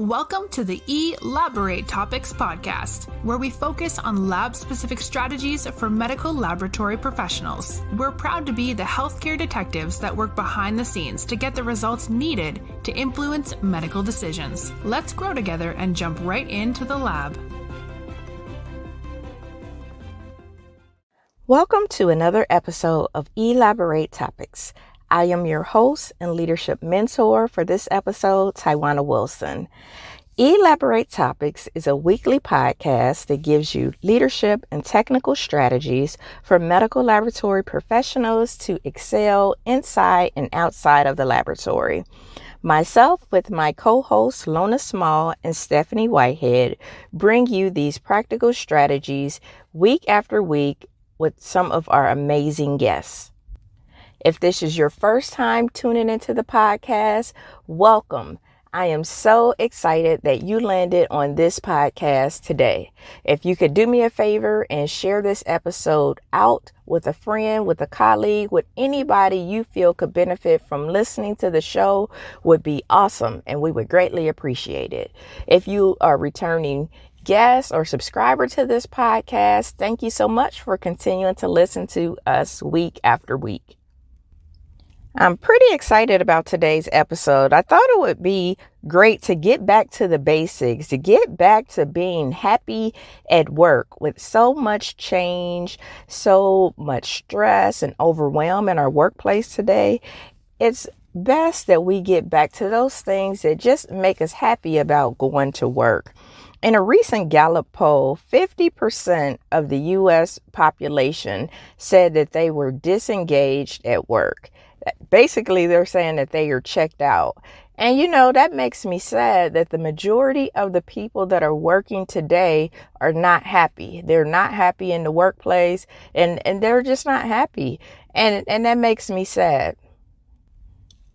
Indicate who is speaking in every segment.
Speaker 1: Welcome to the eLABorate Topics podcast, where we focus on lab-specific strategies for medical laboratory professionals. We're proud to be the healthcare detectives that work behind the scenes to get the results needed to influence medical decisions. Let's grow together and jump right into the lab.
Speaker 2: Welcome to another episode of eLABorate Topics. I am your host and leadership mentor for this episode, Tywauna Wilson. eLABorate Topics is a weekly podcast that gives you leadership and technical strategies for medical laboratory professionals to excel inside and outside of the laboratory. Myself, with my co-hosts Lona Small and Stephanie Whitehead, bring you these practical strategies week after week with some of our amazing guests. If this is your first time tuning into the podcast, welcome. I am so excited that you landed on this podcast today. If you could do me a favor and share this episode out with a friend, with a colleague, with anybody you feel could benefit from listening to the show, would be awesome, and we would greatly appreciate it. If you are returning guest or subscriber to this podcast, thank you so much for continuing to listen to us week after week. I'm pretty excited about today's episode. I thought it would be great to get back to the basics, to get back to being happy at work with so much change, so much stress and overwhelm in our workplace today. It's best that we get back to those things that just make us happy about going to work. In a recent Gallup poll, 50% of the U.S. population said that they were disengaged at work. Basically, they're saying that they are checked out. And, that makes me sad that the majority of the people that are working today are not happy. They're not happy in the workplace, and they're just not happy. And that makes me sad.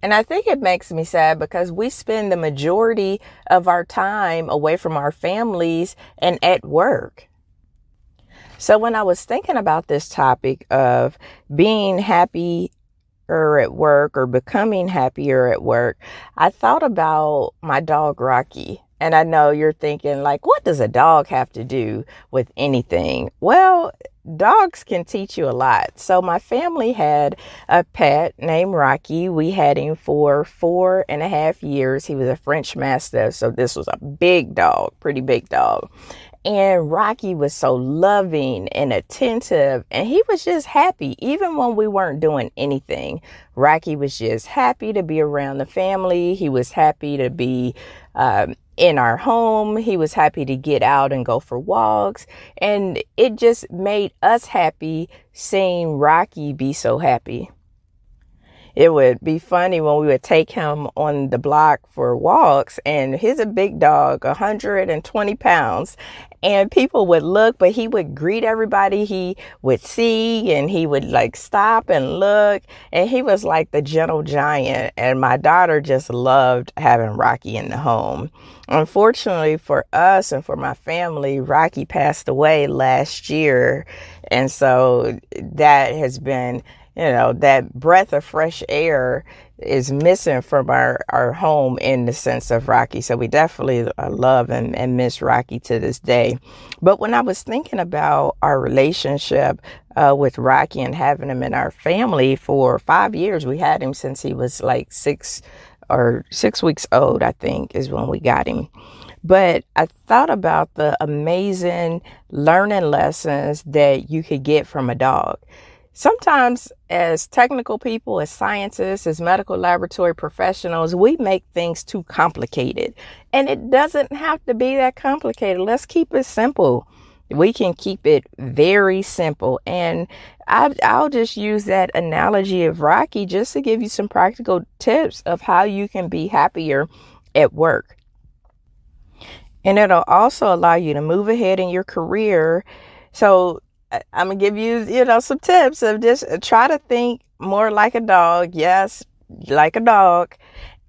Speaker 2: And I think it makes me sad because we spend the majority of our time away from our families and at work. So when I was thinking about this topic of being happy or at work or becoming happier at work, I thought about my dog Rocky. And I know you're thinking, like, what does a dog have to do with anything? Well, dogs can teach you a lot. So my family had a pet named Rocky. We had him for 4.5 years. He was a French Mastiff. So this was a big dog, pretty big dog. And Rocky was so loving and attentive, and he was just happy. Even when we weren't doing anything, Rocky was just happy to be around the family. He was happy to be in our home. He was happy to get out and go for walks. And it just made us happy seeing Rocky be so happy. It would be funny when we would take him on the block for walks, and he's a big dog, 120 pounds, and people would look, but he would greet everybody he would see, and he would stop and look, and he was like the gentle giant, and my daughter just loved having Rocky in the home. Unfortunately for us and for my family, Rocky passed away last year, and so that has been that breath of fresh air is missing from our home in the sense of Rocky. So we definitely love and miss Rocky to this day. But when I was thinking about our relationship with Rocky and having him in our family for 5 years, we had him since he was 6 weeks old, I think, is when we got him. But I thought about the amazing learning lessons that you could get from a dog. Sometimes as technical people, as scientists, as medical laboratory professionals, we make things too complicated. And it doesn't have to be that complicated. Let's keep it simple. We can keep it very simple. And I'll just use that analogy of Rocky just to give you some practical tips of how you can be happier at work. And it'll also allow you to move ahead in your career. So I'm going to give you, some tips of just try to think more like a dog. Yes, like a dog.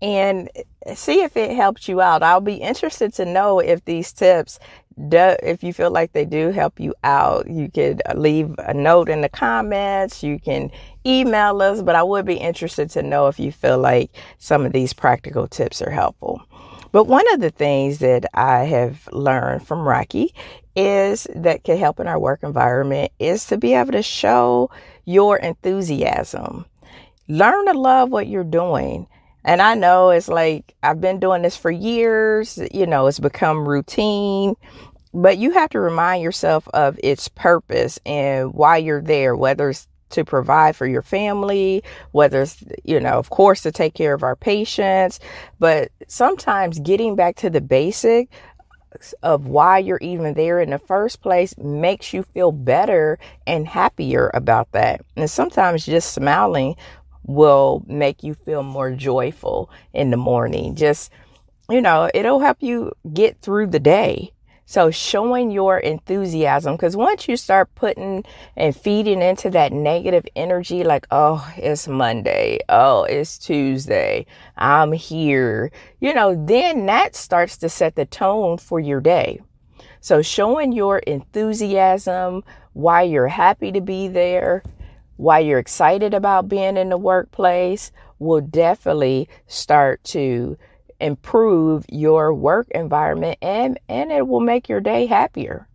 Speaker 2: And see if it helps you out. I'll be interested to know if these tips, if you feel like they do help you out. You could leave a note in the comments. You can email us. But I would be interested to know if you feel like some of these practical tips are helpful. But one of the things that I have learned from Rocky is that can help in our work environment is to be able to show your enthusiasm. Learn to love what you're doing. And I know it's like I've been doing this for years, it's become routine, but you have to remind yourself of its purpose and why you're there, whether it's to provide for your family, whether it's, of course, to take care of our patients. But sometimes getting back to the basic of why you're even there in the first place makes you feel better and happier about that. And sometimes just smiling will make you feel more joyful in the morning. Just, it'll help you get through the day. So showing your enthusiasm, because once you start putting and feeding into that negative energy, like, oh, it's Monday, oh, it's Tuesday, I'm here, then that starts to set the tone for your day. So showing your enthusiasm, why you're happy to be there, why you're excited about being in the workplace will definitely start to improve your work environment and it will make your day happier.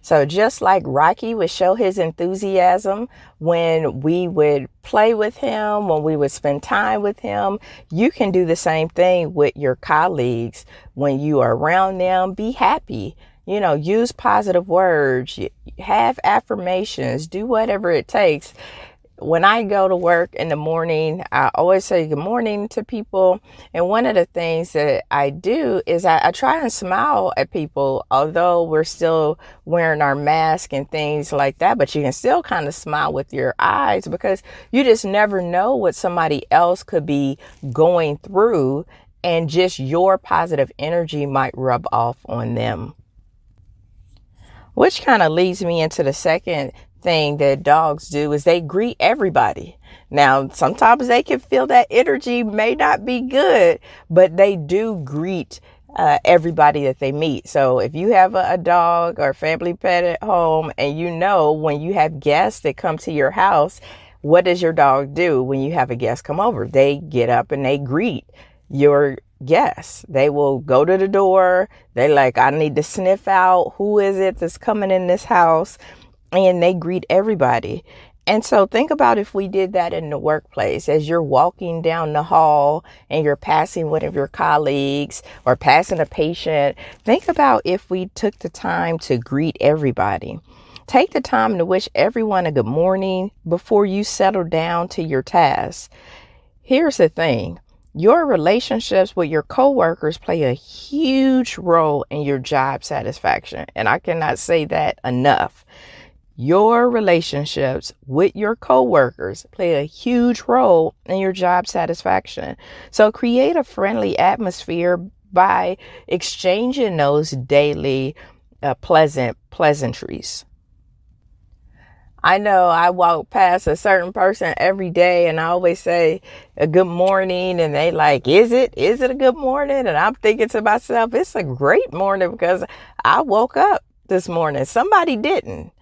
Speaker 2: So just like Rocky would show his enthusiasm when we would play with him, when we would spend time with him, you can do the same thing with your colleagues. When you are around them, be happy. Use positive words, have affirmations, do whatever it takes. When I go to work in the morning, I always say good morning to people. And one of the things that I do is I try and smile at people, although we're still wearing our mask and things like that. But you can still kind of smile with your eyes because you just never know what somebody else could be going through. And just your positive energy might rub off on them. Which kind of leads me into the second thing that dogs do is they greet everybody. Now, sometimes they can feel that energy may not be good, but they do greet everybody that they meet. So if you have a dog or family pet at home and when you have guests that come to your house, what does your dog do when you have a guest come over? They get up and they greet your guests. They will go to the door. They like, I need to sniff out who is it that's coming in this house. And they greet everybody. And so think about if we did that in the workplace, as you're walking down the hall and you're passing one of your colleagues or passing a patient. Think about if we took the time to greet everybody. Take the time to wish everyone a good morning before you settle down to your tasks. Here's the thing. Your relationships with your coworkers play a huge role in your job satisfaction. And I cannot say that enough. Your relationships with your coworkers play a huge role in your job satisfaction. So create a friendly atmosphere by exchanging those daily pleasantries. I know I walk past a certain person every day and I always say a good morning and they like, is it a good morning? And I'm thinking to myself, it's a great morning because I woke up this morning. Somebody didn't.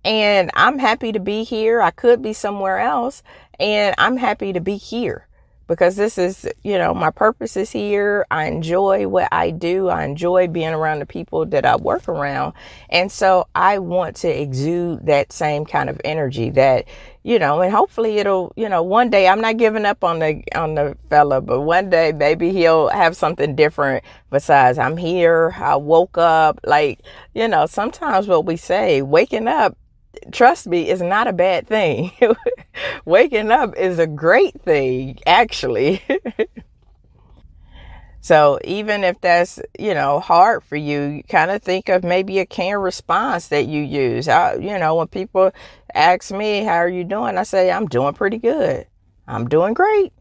Speaker 2: And I'm happy to be here. I could be somewhere else. And I'm happy to be here because this is, my purpose is here. I enjoy what I do. I enjoy being around the people that I work around. And so I want to exude that same kind of energy that, and hopefully it'll, one day I'm not giving up on the fella, but one day maybe he'll have something different besides I'm here. I woke up sometimes what we say, waking up, trust me, is not a bad thing. Waking up is a great thing, actually. So even if that's, hard for you, kind of think of maybe a canned response that you use. When people ask me, how are you doing? I say, I'm doing pretty good. I'm doing great.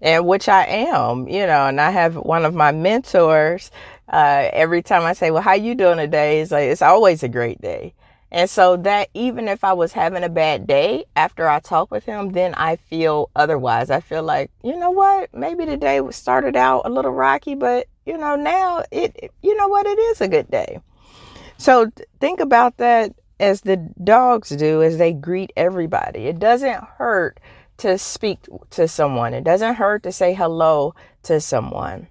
Speaker 2: And which I am, and I have one of my mentors, every time I say, well, how you doing today? It's like, it's always a great day. And so that even if I was having a bad day after I talk with him, then I feel otherwise. I feel like, what? Maybe the day started out a little rocky, but, now it is a good day. So think about that as the dogs do, as they greet everybody. It doesn't hurt to speak to someone. It doesn't hurt to say hello to someone.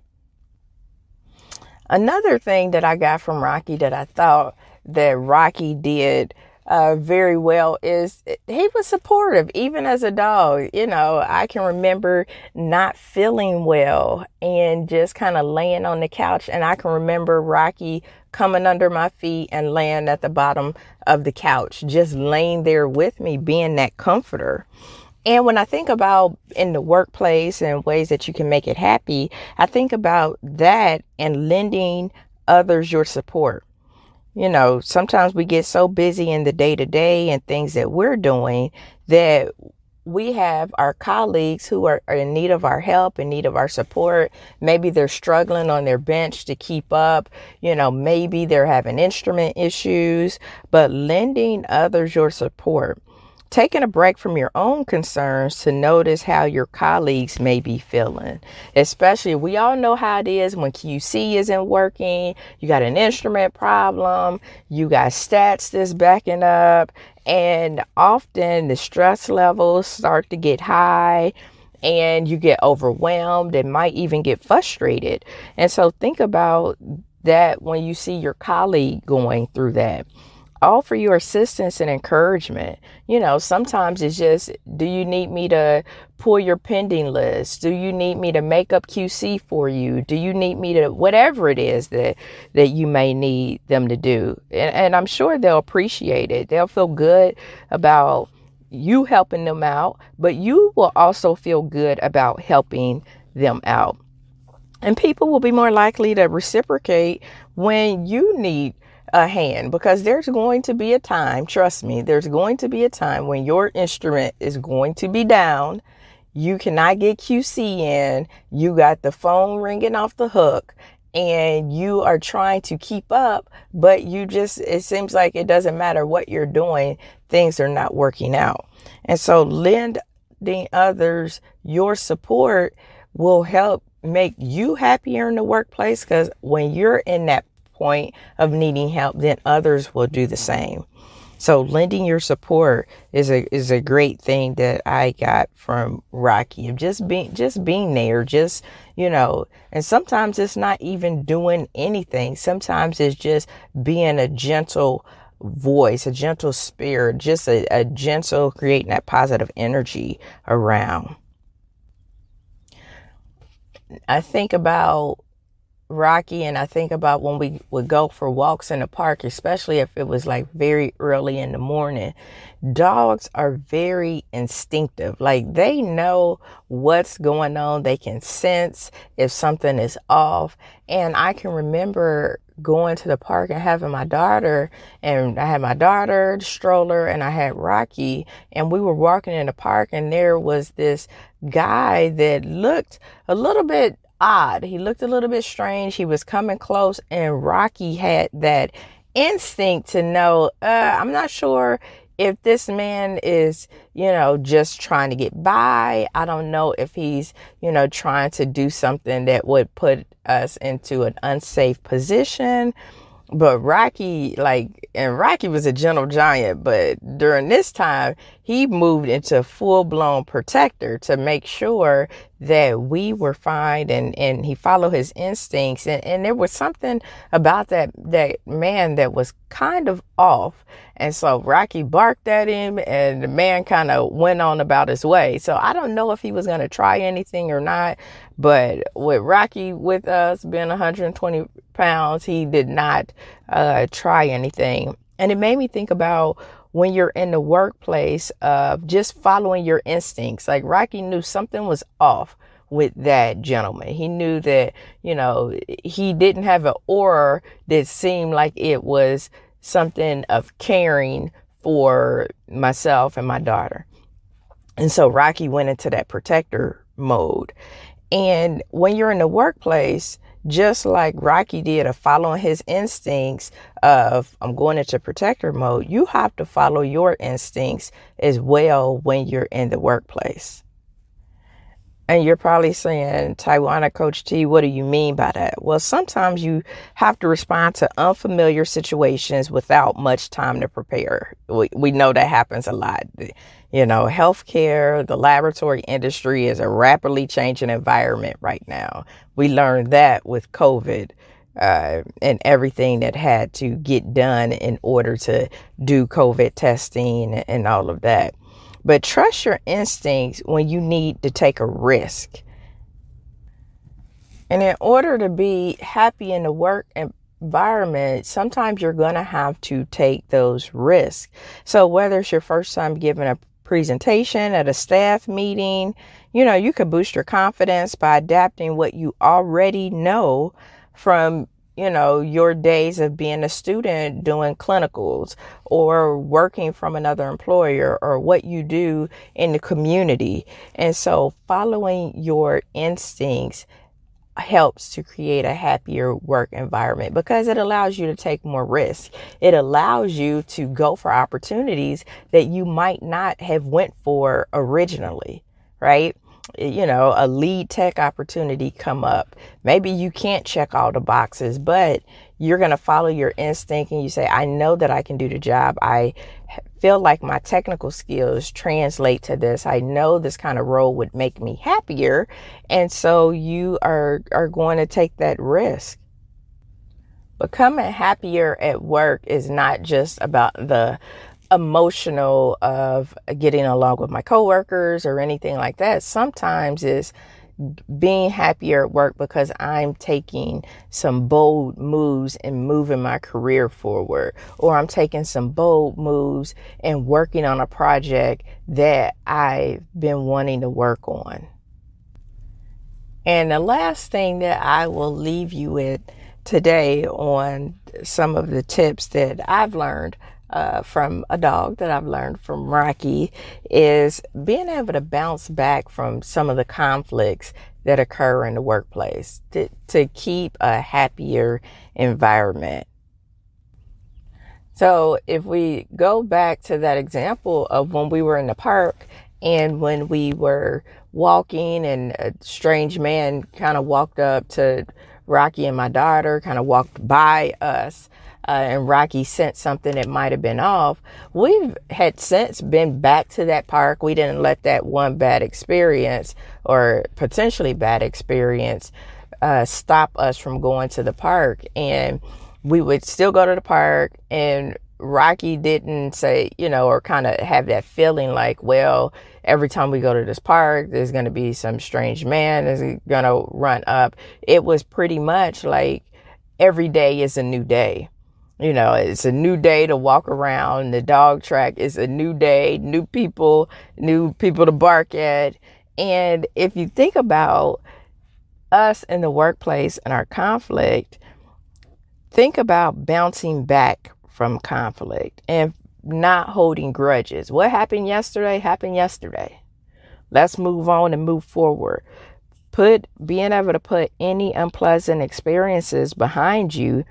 Speaker 2: Another thing that I got from Rocky that I thought that Rocky did very well is he was supportive, even as a dog. I can remember not feeling well and just kind of laying on the couch. And I can remember Rocky coming under my feet and laying at the bottom of the couch, just laying there with me, being that comforter. And when I think about in the workplace and ways that you can make it happy, I think about that and lending others your support. Sometimes we get so busy in the day to day and things that we're doing that we have our colleagues who are in need of our help, in need of our support. Maybe they're struggling on their bench to keep up. Maybe they're having instrument issues, but lending others your support. Taking a break from your own concerns to notice how your colleagues may be feeling. Especially, we all know how it is when QC isn't working, you got an instrument problem, you got stats that's backing up, and often the stress levels start to get high and you get overwhelmed and might even get frustrated. And so think about that when you see your colleague going through that. Offer your assistance and encouragement. Sometimes it's just, do you need me to pull your pending list? Do you need me to make up QC for you? Do you need me to, whatever it is that you may need them to do? And I'm sure they'll appreciate it. They'll feel good about you helping them out, but you will also feel good about helping them out. And people will be more likely to reciprocate when you need a hand, because there's going to be a time, trust me, there's going to be a time when your instrument is going to be down. You cannot get QC in. You got the phone ringing off the hook and you are trying to keep up, but it seems like it doesn't matter what you're doing. Things are not working out. And so lending others your support will help make you happier in the workplace, because when you're in that point of needing help, then others will do the same. So lending your support is a great thing that I got from Rocky, of just being there, and sometimes it's not even doing anything. Sometimes it's just being a gentle voice, a gentle spirit, just a gentle, creating that positive energy around. I think about Rocky, and I think about when we would go for walks in the park, especially if it was like very early in the morning. Dogs are very instinctive. Like, they know what's going on. They can sense if something is off. And I can remember going to the park and having my daughter, and I had my daughter, the stroller, and I had Rocky, and we were walking in the park, and there was this guy that looked a little bit odd. He looked a little bit strange. He was coming close, and Rocky had that instinct to know, I'm not sure if this man is, just trying to get by. I don't know if he's, trying to do something that would put us into an unsafe position. But Rocky was a gentle giant, but during this time, he moved into full-blown protector to make sure that we were fine, and he followed his instincts. And there was something about that man that was kind of off. And so Rocky barked at him, and the man kind of went on about his way. So I don't know if he was going to try anything or not, but with Rocky, with us being 120 pounds, he did not try anything. And it made me think about when you're in the workplace of just following your instincts. Like, Rocky knew something was off with that gentleman. He knew that, he didn't have an aura that seemed like it was something of caring for myself and my daughter. And so Rocky went into that protector mode. And when you're in the workplace, just like Rocky did, of following his instincts of, I'm going into protector mode, you have to follow your instincts as well when you're in the workplace. And you're probably saying, Tywauna, Coach T, what do you mean by that? Well, sometimes you have to respond to unfamiliar situations without much time to prepare. We know that happens a lot. Healthcare, the laboratory industry is a rapidly changing environment right now. We learned that with COVID. and everything that had to get done in order to do COVID testing and all of that. But trust your instincts when you need to take a risk. And in order to be happy in the work environment, sometimes you're going to have to take those risks. So whether it's your first time giving a presentation at a staff meeting, you could boost your confidence by adapting what you already know from your days of being a student doing clinicals or working from another employer, or what you do in the community. And so following your instincts helps to create a happier work environment, because it allows you to take more risk. It allows you to go for opportunities that you might not have went for originally, right? A lead tech opportunity come up. Maybe you can't check all the boxes, but you're going to follow your instinct and you say, I know that I can do the job. I feel like my technical skills translate to this. I know this kind of role would make me happier. And so you are going to take that risk. Becoming happier at work is not just about the emotional of getting along with my coworkers or anything like that. Sometimes it's being happier at work because I'm taking some bold moves and moving my career forward, or I'm taking some bold moves and working on a project that I've been wanting to work on. And the last thing that I will leave you with today on some of the tips that I've learned from a dog that I've learned from Rocky is being able to bounce back from some of the conflicts that occur in the workplace to keep a happier environment. So if we go back to that example of when we were in the park and when we were walking and a strange man kind of walked up to Rocky and my daughter, kind of walked by us, and Rocky sensed something that might have been off. We've had since been back to that park. We didn't let that one bad experience or potentially bad experience stop us from going to the park. And we would still go to the park, and Rocky didn't say, or kind of have that feeling like, well, every time we go to this park, there's going to be some strange man that's going to run up. It was pretty much like every day is a new day. It's a new day to walk around the dog track. It's a new day, new people to bark at. And if you think about us in the workplace and our conflict, think about bouncing back from conflict and not holding grudges. What happened yesterday. Let's move on and move forward. Being able to put any unpleasant experiences behind you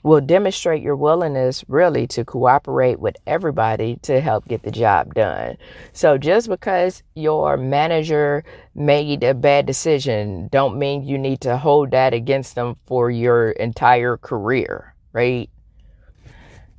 Speaker 2: will demonstrate your willingness really to cooperate with everybody to help get the job done. So just because your manager made a bad decision, don't mean you need to hold that against them for your entire career, right?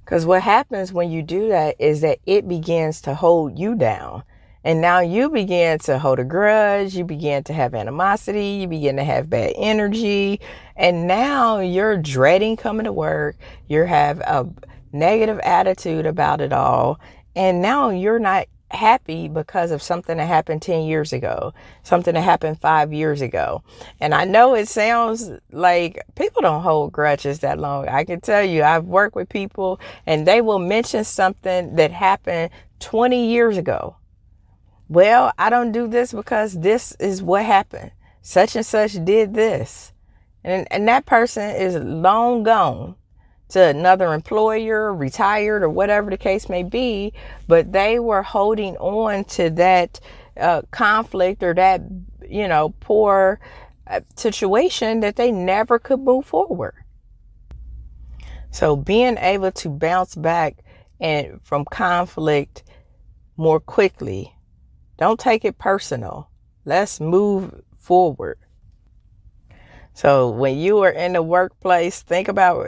Speaker 2: Because what happens when you do that is that it begins to hold you down. And now you begin to hold a grudge, you begin to have animosity, you begin to have bad energy, and now you're dreading coming to work, you have a negative attitude about it all, and now you're not happy because of something that happened 10 years ago, something that happened 5 years ago. And I know it sounds like people don't hold grudges that long. I can tell you, I've worked with people and they will mention something that happened 20 years ago. Well, I don't do this because this is what happened. Such and such did this. And that person is long gone to another employer, retired, or whatever the case may be. But they were holding on to that conflict or that, poor situation that they never could move forward. So being able to bounce back and from conflict more quickly. Don't take it personal. Let's move forward. So when you are in the workplace, think about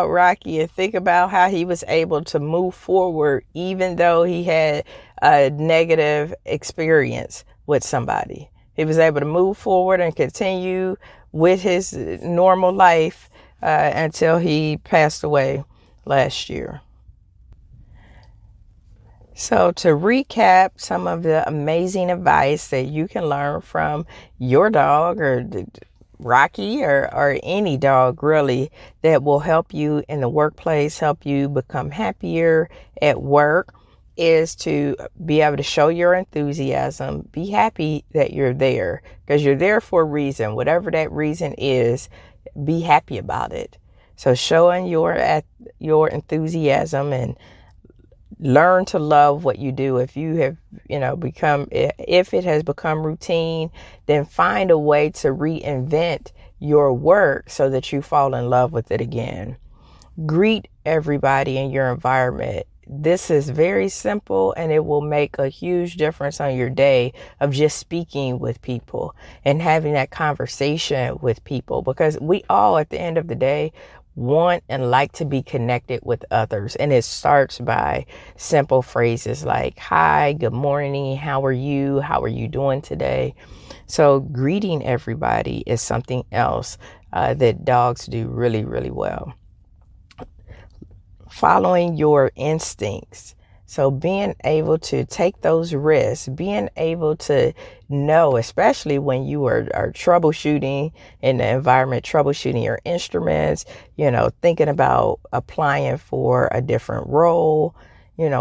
Speaker 2: Rocky and think about how he was able to move forward even though he had a negative experience with somebody. He was able to move forward and continue with his normal life until he passed away last year. So to recap some of the amazing advice that you can learn from your dog or Rocky or any dog really that will help you in the workplace, help you become happier at work, is to be able to show your enthusiasm. Be happy that you're there because you're there for a reason. Whatever that reason is, be happy about it. So showing your enthusiasm and learn to love what you do. If you have, if it has become routine, then find a way to reinvent your work so that you fall in love with it again. Greet everybody in your environment. This is very simple and it will make a huge difference on your day of just speaking with people and having that conversation with people, because we all at the end of the day want and like to be connected with others. And it starts by simple phrases like, hi, good morning, how are you? How are you doing today? So greeting everybody is something else that dogs do really, really well. Following your instincts. So being able to take those risks, being able to know, especially when you are troubleshooting in the environment, troubleshooting your instruments, thinking about applying for a different role,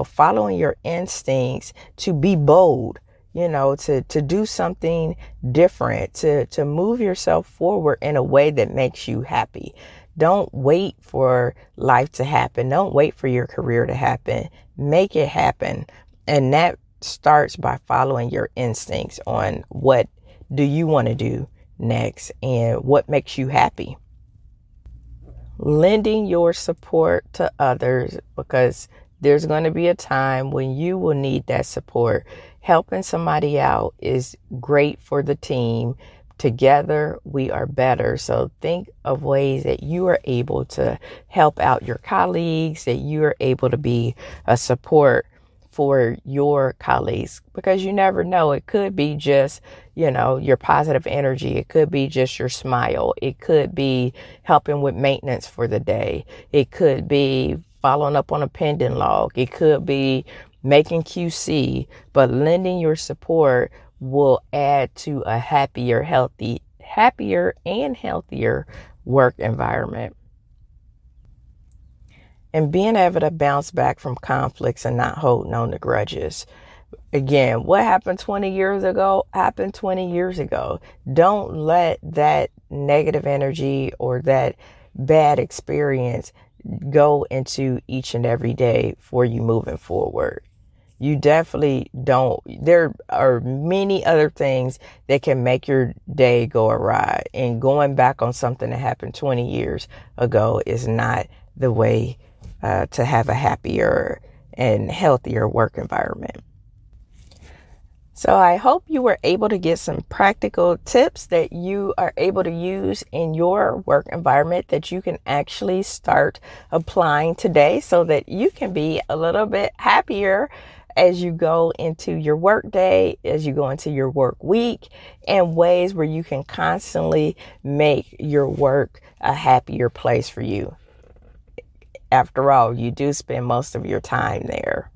Speaker 2: following your instincts to be bold, to do something different, to move yourself forward in a way that makes you happy. Don't wait for life to happen. Don't wait for your career to happen. Make it happen. And that starts by following your instincts on what do you want to do next and what makes you happy. Lending your support to others, because there's going to be a time when you will need that support. Helping somebody out is great for the team. Together, we are better. So think of ways that you are able to help out your colleagues, that you are able to be a support for your colleagues, because you never know. It could be just, your positive energy. It could be just your smile. It could be helping with maintenance for the day. It could be following up on a pending log. It could be making QC, but lending your support will add to a happier and healthier work environment. And being able to bounce back from conflicts and not holding on to grudges. Again, what happened 20 years ago happened 20 years ago. Don't let that negative energy or that bad experience go into each and every day for you moving forward. You definitely don't. There are many other things that can make your day go awry. And going back on something that happened 20 years ago is not the way to have a happier and healthier work environment. So I hope you were able to get some practical tips that you are able to use in your work environment that you can actually start applying today so that you can be a little bit happier as you go into your work day, as you go into your work week, and ways where you can constantly make your work a happier place for you. After all, you do spend most of your time there.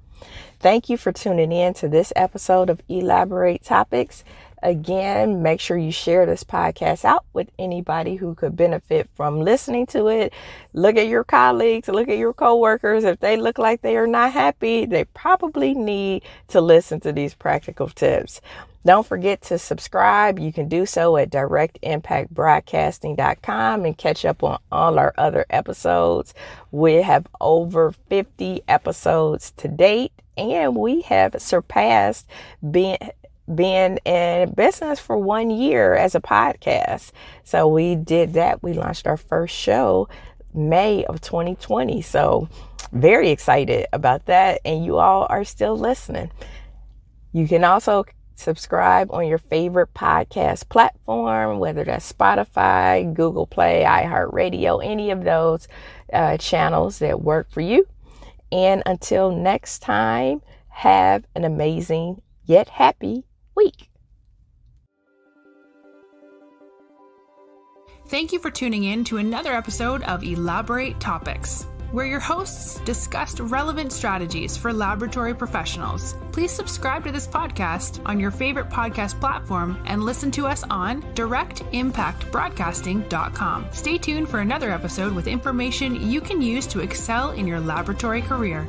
Speaker 2: Thank you for tuning in to this episode of eLABorate Topics. Again, make sure you share this podcast out with anybody who could benefit from listening to it. Look at your colleagues, look at your coworkers. If they look like they are not happy, they probably need to listen to these practical tips. Don't forget to subscribe. You can do so at directimpactbroadcasting.com and catch up on all our other episodes. We have over 50 episodes to date, and we have surpassed being in business for 1 year as a podcast. So we did that. We launched our first show May of 2020. So very excited about that. And you all are still listening. You can also subscribe on your favorite podcast platform, whether that's Spotify, Google Play, iHeartRadio, any of those channels that work for you. And until next time, have an amazing yet happy week.
Speaker 1: Thank you for tuning in to another episode of eLABorate Topics, where your hosts discussed relevant strategies for laboratory professionals. Please subscribe to this podcast on your favorite podcast platform and listen to us on directimpactbroadcasting.com. Stay tuned for another episode with information you can use to excel in your laboratory career.